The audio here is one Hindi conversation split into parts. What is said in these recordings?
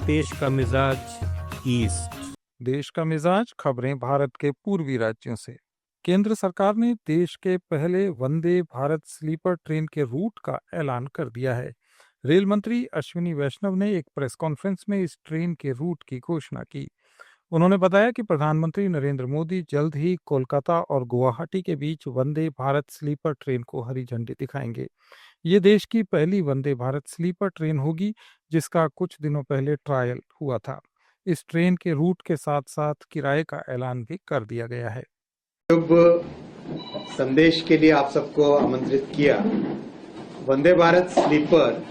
देश का मिजाज ईस्ट। देश का मिजाज खबरें भारत के पूर्वी राज्यों से। केंद्र सरकार ने देश के पहले वंदे भारत स्लीपर ट्रेन के रूट का ऐलान कर दिया है। रेल मंत्री अश्विनी वैष्णव ने एक प्रेस कॉन्फ्रेंस में इस ट्रेन के रूट की घोषणा की। उन्होंने बताया कि प्रधानमंत्री नरेंद्र मोदी जल्द ही कोलकाता और गुवाहाटी के बीच वंदे भारत स्लीपर ट्रेन को हरी झंडी दिखाएंगे। ये देश की पहली वंदे भारत स्लीपर ट्रेन होगी, जिसका कुछ दिनों पहले ट्रायल हुआ था। इस ट्रेन के रूट के साथ साथ किराए का ऐलान भी कर दिया गया है। शुभ संदेश के लिए आप सबको आमंत्रित किया। वंदे भारत स्लीपर,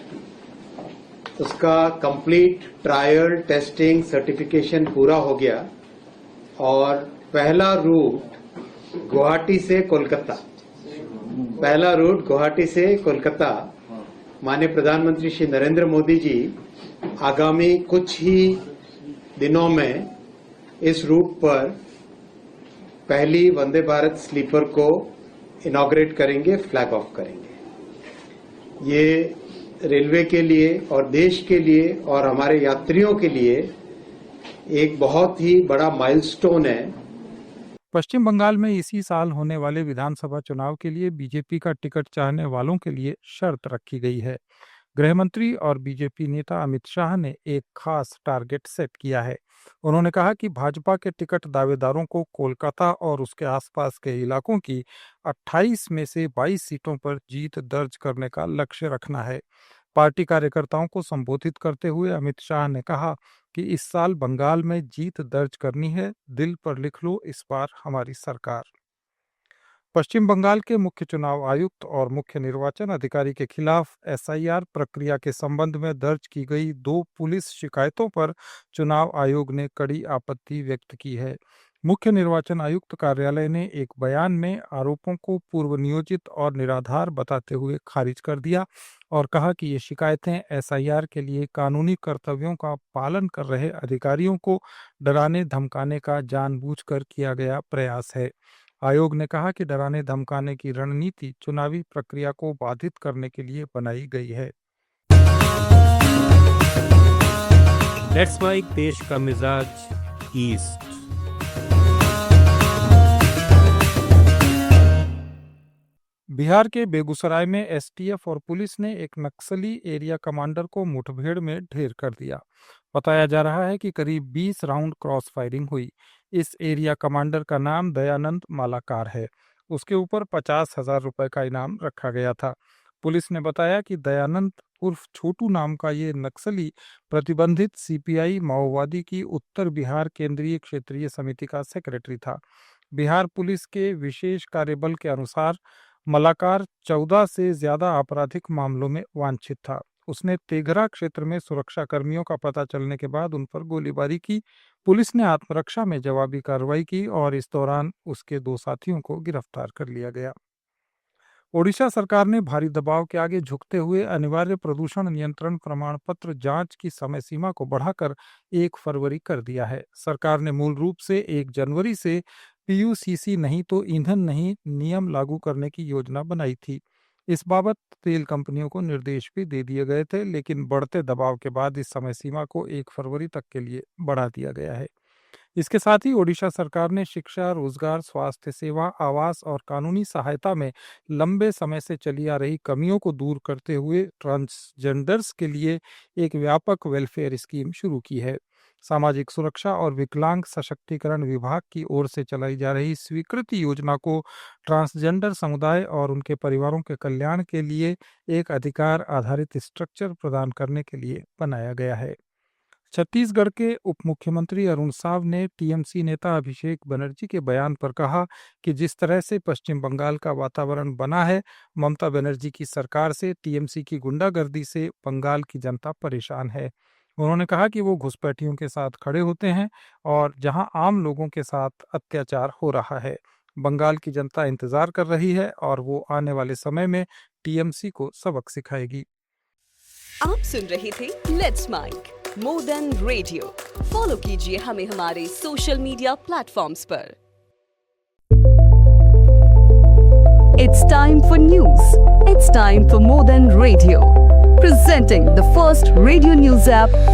उसका कंप्लीट ट्रायल टेस्टिंग सर्टिफिकेशन पूरा हो गया और पहला रूट गुवाहाटी से कोलकाता माननीय प्रधानमंत्री श्री नरेंद्र मोदी जी आगामी कुछ ही दिनों में इस रूट पर पहली वंदे भारत स्लीपर को इनॉग्रेट करेंगे, फ्लैग ऑफ करेंगे। ये रेलवे के लिए और देश के लिए और हमारे यात्रियों के लिए एक बहुत ही बड़ा माइलस्टोन है। पश्चिम बंगाल में इसी साल होने वाले विधानसभा चुनाव के लिए बीजेपी का टिकट चाहने वालों के लिए शर्त रखी गई है। गृह मंत्री और बीजेपी नेता अमित शाह ने एक खास टारगेट सेट किया है। उन्होंने कहा कि भाजपा के टिकट दावेदारों को कोलकाता और उसके आसपास के इलाकों की 28 में से 22 सीटों पर जीत दर्ज करने का लक्ष्य रखना है। पार्टी कार्यकर्ताओं को संबोधित करते हुए अमित शाह ने कहा कि इस साल बंगाल में जीत दर्ज करनी है, दिल पर लिख लो इस बार हमारी सरकार। पश्चिम बंगाल के मुख्य चुनाव आयुक्त और मुख्य निर्वाचन अधिकारी के खिलाफ एसआईआर प्रक्रिया के संबंध में दर्ज की गई 2 पुलिस शिकायतों पर चुनाव आयोग ने कड़ी आपत्ति व्यक्त की है। मुख्य निर्वाचन आयुक्त कार्यालय ने एक बयान में आरोपों को पूर्व नियोजित और निराधार बताते हुए खारिज कर दिया और कहा कि ये शिकायतें एसआईआर के लिए कानूनी कर्तव्यों का पालन कर रहे अधिकारियों को डराने धमकाने का जानबूझकर किया गया प्रयास है। आयोग ने कहा कि डराने धमकाने की रणनीति चुनावी प्रक्रिया को बाधित करने के लिए बनाई गई है। दैट्स व्हाई देश का मिजाज ईस्ट। बिहार के बेगूसराय में एसटीएफ और पुलिस ने एक नक्सली एरिया कमांडर को मुठभेड़ में ढेर कर दिया। बताया जा रहा है कि करीब 20 राउंड क्रॉस फायरिंग हुई। इस एरिया कमांडर का नाम दयानंद मालाकार है। उसके ऊपर 50,000 रुपए का इनाम रखा गया था। पुलिस ने बताया कि दयानंद उर्फ छोटू नाम का ये नक्सली प्रतिबंधित सीपीआई माओवादी की उत्तर बिहार केंद्रीय क्षेत्रीय समिति का सेक्रेटरी था। बिहार पुलिस के विशेष कार्यबल के अनुसार मलाकार 14 से ज्यादा आपराधिक मामलों में वांछित था। उसने तेघरा क्षेत्र में सुरक्षा कर्मियों का पता चलने के बाद उन पर गोलीबारी की। पुलिस ने आत्मरक्षा में जवाबी कार्रवाई की और इस दौरान उसके 2 साथियों को गिरफ्तार कर लिया गया। ओडिशा सरकार ने भारी दबाव के आगे झुकते हुए अनिवार्य प्रदूषण नियंत्रण प्रमाण पत्र जांच की समय सीमा को बढ़ाकर 1 फरवरी कर दिया है। सरकार ने मूल रूप से 1 जनवरी से पीयूसीसी नहीं तो ईंधन नहीं नियम लागू करने की योजना बनाई थी। इस बाबत तेल कंपनियों को निर्देश भी दे दिए गए थे, लेकिन बढ़ते दबाव के बाद इस समय सीमा को 1 फरवरी तक के लिए बढ़ा दिया गया है। इसके साथ ही ओडिशा सरकार ने शिक्षा, रोजगार, स्वास्थ्य सेवा, आवास और कानूनी सहायता में लंबे समय से चली आ रही कमियों को दूर करते हुए ट्रांसजेंडर्स के लिए एक व्यापक वेलफेयर स्कीम शुरू की है। सामाजिक सुरक्षा और विकलांग सशक्तिकरण विभाग की ओर से चलाई जा रही स्वीकृति योजना को ट्रांसजेंडर समुदाय और उनके परिवारों के कल्याण के लिए एक अधिकार आधारित स्ट्रक्चर प्रदान करने के लिए बनाया गया है। छत्तीसगढ़ के उप मुख्यमंत्री अरुण साव ने टीएमसी नेता अभिषेक बनर्जी के बयान पर कहा कि जिस तरह से पश्चिम बंगाल का वातावरण बना है, ममता बनर्जी की सरकार से टीएमसी की गुंडागर्दी से बंगाल की जनता परेशान है। उन्होंने कहा कि वो घुसपैठियों के साथ खड़े होते हैं और जहां आम लोगों के साथ अत्याचार हो रहा है। बंगाल की जनता इंतजार कर रही है और वो आने वाले समय में टीएमसी को सबक सिखाएगी। आप सुन रहे थे let's make more than radio. Follow कीजिए हमें हमारे सोशल मीडिया प्लेटफॉर्म्स पर। It's time for news. It's time for More Than Radio. Presenting the first radio news app